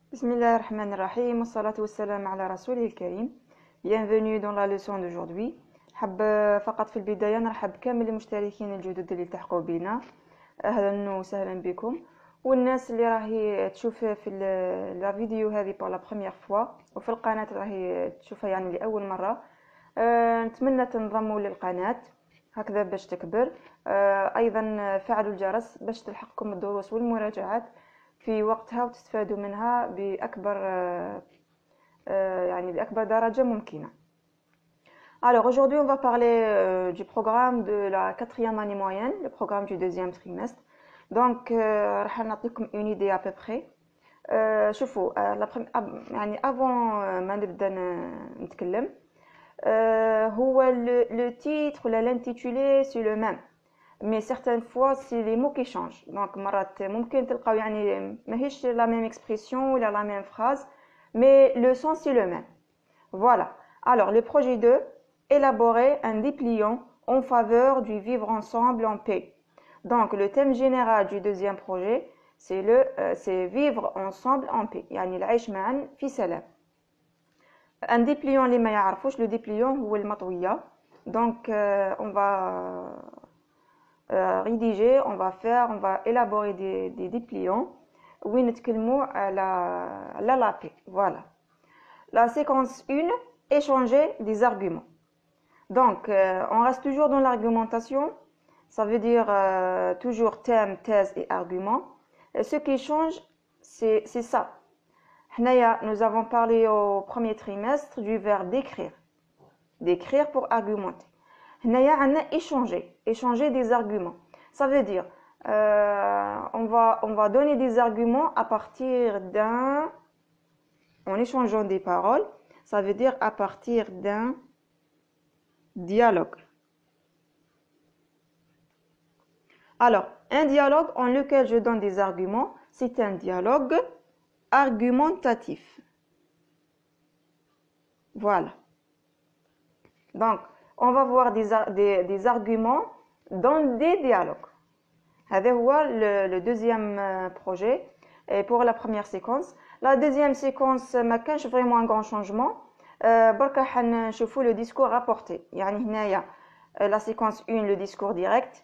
Bismillahirrahmanirrahim, wassalatu wassalam ala rasoulil karim. Bienvenue dans la leçon d'aujourd'hui. حاب فقط في البداية نرحب كامل المشتركين الجدد اللي التحقوا بنا. أهلا وسهلا بكم. والناس اللي راهي تشوف في لا فيديو هذه pour la première fois وفي القناة راهي تشوفها يعني لأول مرة. نتمنى تنضموا للقناة هكذا باش تكبر. أيضا فعلوا الجرس باش تلحقكم الدروس والمراجعات في وقتها وتستفادوا منها بأكبر درجة ممكنة. Alors aujourd'hui on va parler du programme de la 4e année moyenne, le programme du 2e trimestre. Donc راح نعطيكم une idée à peu près. شوفوا يعني avant ما نبدا نتكلم هو le titre ou l'intitulé c'est le même. Mais certaines fois c'est les mots qui changent. Donc مرات ممكن تلقاو يعني ماهيش la même expression ou la même phrase mais le sens c'est le même. Voilà. Alors le projet 2, élaborer un dépliant en faveur du vivre ensemble en paix. Donc le thème général du deuxième projet c'est vivre ensemble en paix. يعني العيش معا في سلام. Un dépliant اللي ما يعرفوش le dépliant هو المطوية. Donc on va rédiger, on va élaborer des dépliants où نتكلموا على la paix. Voilà. La séquence 1, échanger des arguments. Donc on reste toujours dans l'argumentation. Ça veut dire toujours thème, thèse et argument. Et ce qui change, c'est ça. Nous avons parlé au premier trimestre du verbe d'écrire. D'écrire pour argumenter. On a échanger des arguments. Ça veut dire on va donner des arguments à partir en échangeant des paroles. Ça veut dire à partir d'un dialogue. Alors, un dialogue en lequel je donne des arguments, c'est un dialogue argumentatif. Voilà. Donc, on va voir des arguments dans des dialogues. هذا هو le deuxième projet et pour la première séquence. La deuxième séquence ما كانش vraiment un grand changement. بركا حنشوفوا le discours rapporté. يعني هنايا la séquence 1 le discours direct,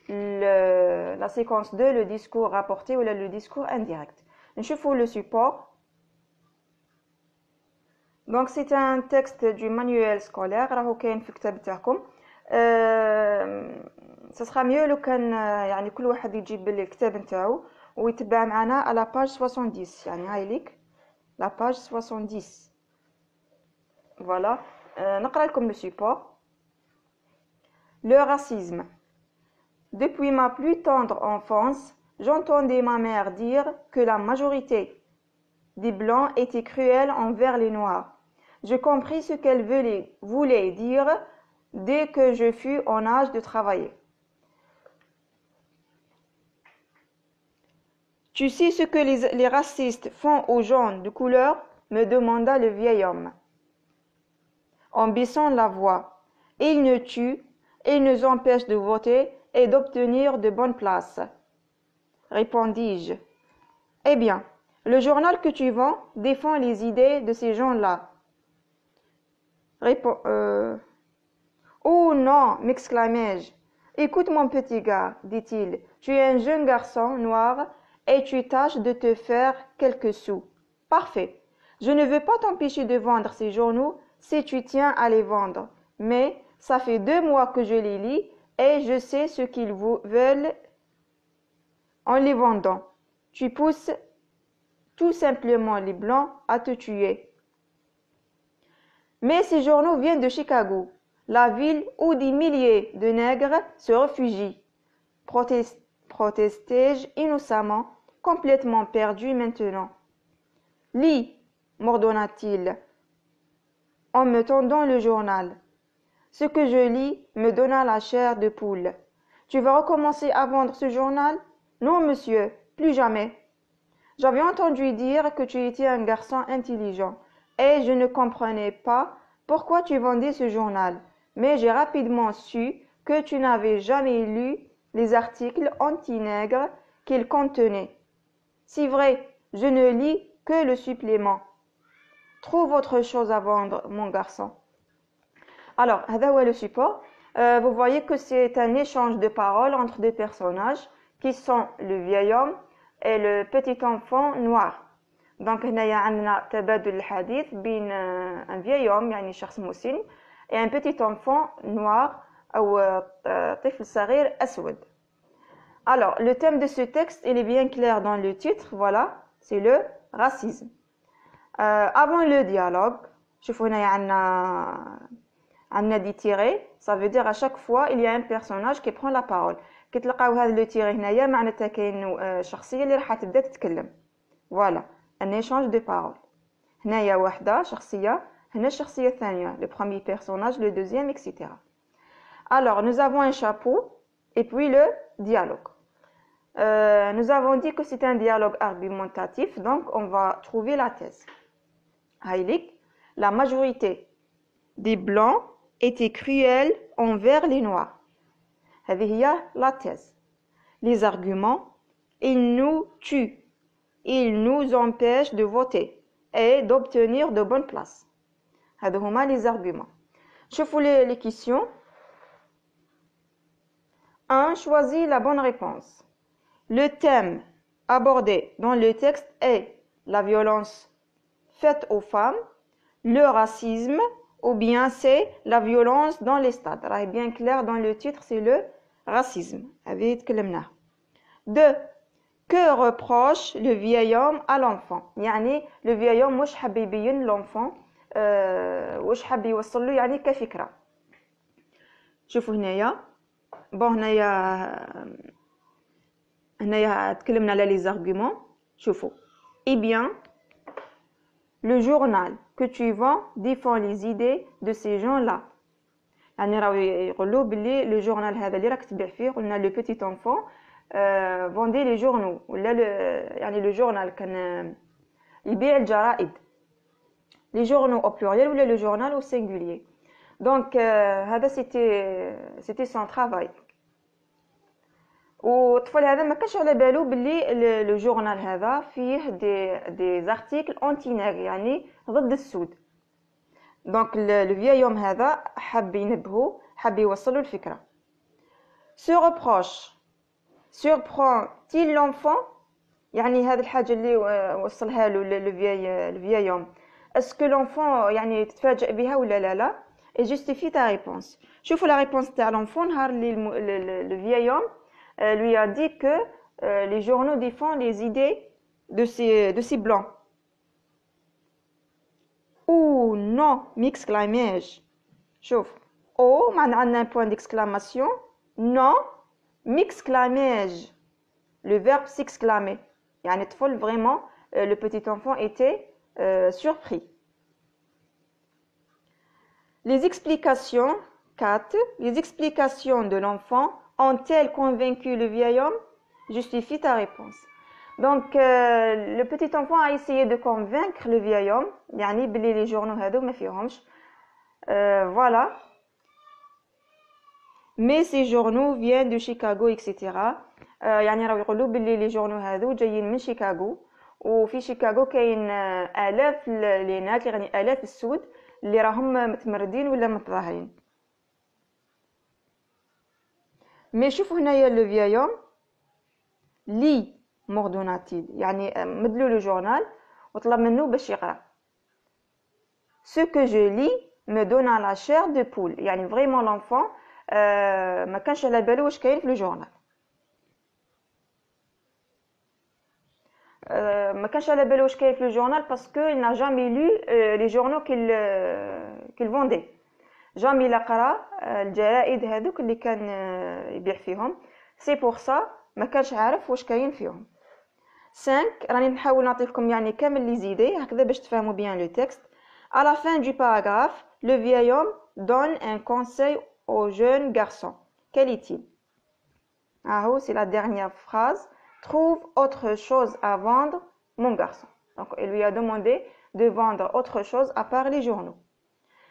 la séquence 2 le discours rapporté ou le discours indirect. نشوفوا le support. Donc c'est un texte du manuel scolaire راهو كاين في الكتاب تاعكم. ça sera mieux لو كان يعني كل واحد يجيب الكتاب نتاعو ويتبع معنا على page 70. يعني هاي ليك la page 70. Voilà. نقرأ لكم le support. Le racisme. Depuis ma plus tendre enfance, j'entendais ma mère dire que la majorité des blancs étaient cruels envers les noirs. Je compris ce qu'elle voulait dire dès que je fus en âge de travailler. Tu sais ce que les racistes font aux gens de couleur? Me demanda le vieil homme, en baissant la voix. Ils nous tuent, ils nous empêchent de voter et d'obtenir de bonnes places, répondis-je. Eh bien, le journal que tu vends défend les idées de ces gens-là. Oh non, m'exclamai-je. Écoute mon petit gars, dit-il, tu es un jeune garçon noir et tu tâches de te faire quelques sous. Parfait. Je ne veux pas t'empêcher de vendre ces journaux si tu tiens à les vendre, mais ça fait 2 mois que je les lis et je sais ce qu'ils veulent en les vendant. Tu pousses tout simplement les blancs à te tuer. Mais ces journaux viennent de Chicago, la ville où des milliers de nègres se réfugient. Protestai-je innocemment, complètement perdu maintenant. Lis, m'ordonna-t-il, en me tendant le journal. Ce que je lis me donna la chair de poule. Tu vas recommencer à vendre ce journal? Non, monsieur, plus jamais. J'avais entendu dire que tu étais un garçon intelligent et je ne comprenais pas pourquoi tu vendais ce journal. Mais j'ai rapidement su que tu n'avais jamais lu les articles anti-nègres qu'il contenait. C'est vrai, je ne lis que le supplément. Trouve autre chose à vendre, mon garçon. Alors, هذا هو le support. Vous voyez que c'est un échange de paroles entre deux personnages qui sont le vieil homme et le petit enfant noir. Donc هنايا عندنا تبادل الحديث بين un vieil homme يعني شخص مسن et un petit enfant noir أو طفل صغير أسود. Alors, le thème de ce texte, il est bien clair dans le titre, voilà, c'est le racisme. Avant le dialogue, شوفوا هنايا عندنا دي تيري، ça veut dire à chaque fois il y a un personnage qui prend la parole. كي تلقاو هذا لو تيري هنايا معناتها كاين شخصيه اللي راح تبدا تتكلم. Voilà, un échange de paroles. هنايا واحده شخصيه، هنا الشخصيه الثانيه، le premier personnage, le deuxième, etc. Alors, nous avons un chapeau et puis le dialogue. Nous avons dit que c'est un dialogue argumentatif, donc on va trouver la thèse. Heilig, la majorité des blancs étaient cruels envers les noirs. هذه هي la thèse. Les arguments, ils nous tuent, ils nous empêchent de voter et d'obtenir de bonnes places. هذو هما les arguments. شوفوا les questions. 1. Choisis la bonne réponse. Le thème abordé dans le texte est la violence faite aux femmes, le racisme, ou bien c'est la violence dans les stades. راهي bien clair dans le titre, c'est le racisme. هذه تكلمناها. 2. Que reproche le vieil homme à l'enfant? يعني le vieil homme واش حاب يبين l'enfant واش حاب يوصل له يعني كفكرة. شوفوا هنايا bon هنايا تكلمنا على les arguments. شوفوا eh bien le journal que tu vends défend les idées de ces gens-là. يعني راهو يقولوا باللي le journal هذا اللي راك تبيع فيه، قلنا le petit enfant vendait les journaux ولا يعني le journal كان يبيع الجرائد. les journaux au pluriel ولا le journal au singulier. Donc هذا c'était son travail. والطفل هذا ما كانش على بالو باللي لو جورنال هذا فيه دي زارتيكل اونتي نيغ يعني ضد السود. دونك لو فيايوم هذا حب ينبهو، حب يوصلوا الفكره. سو reproche surprend-il l'enfant؟ يعني هذه الحاجه اللي وصلها له لو فيايوم، اسكو لونفون يعني تتفاجئ بها ولا لا؟ et justifie ta réponse. شوفوا la réponse تاع l'enfant نهار اللي le vieil homme lui a dit que les journaux défendent les idées de ces blancs. Ou non, m'exclamai-je. شوف او معنا عندنا un point d'exclamation. Non, m'exclamai-je. Le verbe s'exclamer. يعني طفل vraiment le petit enfant était surpris. Les explications 4. Les explications de l'enfant ont-elles convaincu le vieil homme? Justifie ta réponse. Donc, le petit enfant a essayé de convaincre le vieil homme. يعني بلي les journaux هادو ما فيهمش. Voilà. Mais ces journaux viennent de Chicago, etc. يعني راهو يقولوا بلي les journaux هادو جايين من شيكاغو، وفي شيكاغو كاين آلاف لينات يعني آلاف السود اللي راهم متمردين ولا متظاهرين. مي شوفوا هنايا لو vieil homme لي مordonna-t-il يعني مدلو لو جورنال وطلب منه باش يقرا. Ce que je lis me donne la chair de poule يعني vraiment l'enfant ما كانش على بالو واش كاين في لو جورنال. ما كانش على بالو واش كاين في لو جورنال باسكو il n'a jamais lu les journaux qu'il vendait. جامي لا قرا الجرائد هذوك اللي كان يبيع فيهم. سي بور سا ما كانش عارف واش كاين فيهم. 5 راني نحاول نعطيكم يعني كامل لي زيدي هكذا باش تفهموا بيان لو تكست. À la fin du paragraphe, le vieil homme donne un conseil au jeune garçon. Quel est-il? Ah, c'est la dernière phrase. Trouve autre chose à vendre, mon garçon. Donc, il lui a demandé de vendre autre chose à part les journaux.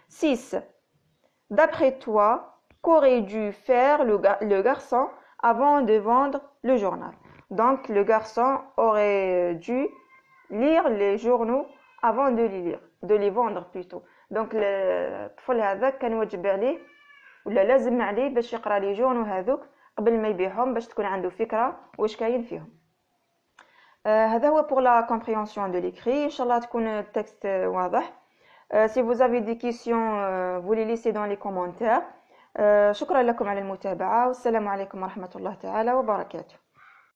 6. D'après toi, qu'aurait dû faire le garçon avant de vendre le journal? Donc, le garçon aurait dû lire les journaux avant de les vendre plutôt. Donc الطفل هذا كان واجب عليه ولا لازم عليه باش يقرا لي جورنو هذوك قبل ما يبيعهم باش تكون عنده فكرة واش كاين فيهم. هذا هو pour la compréhension de l'écrit. إن شاء الله تكون التكست واضح. Si vous avez des questions, vous les laissez dans les commentaires. شكرا لكم على المتابعة والسلام عليكم ورحمة الله تعالى وبركاته.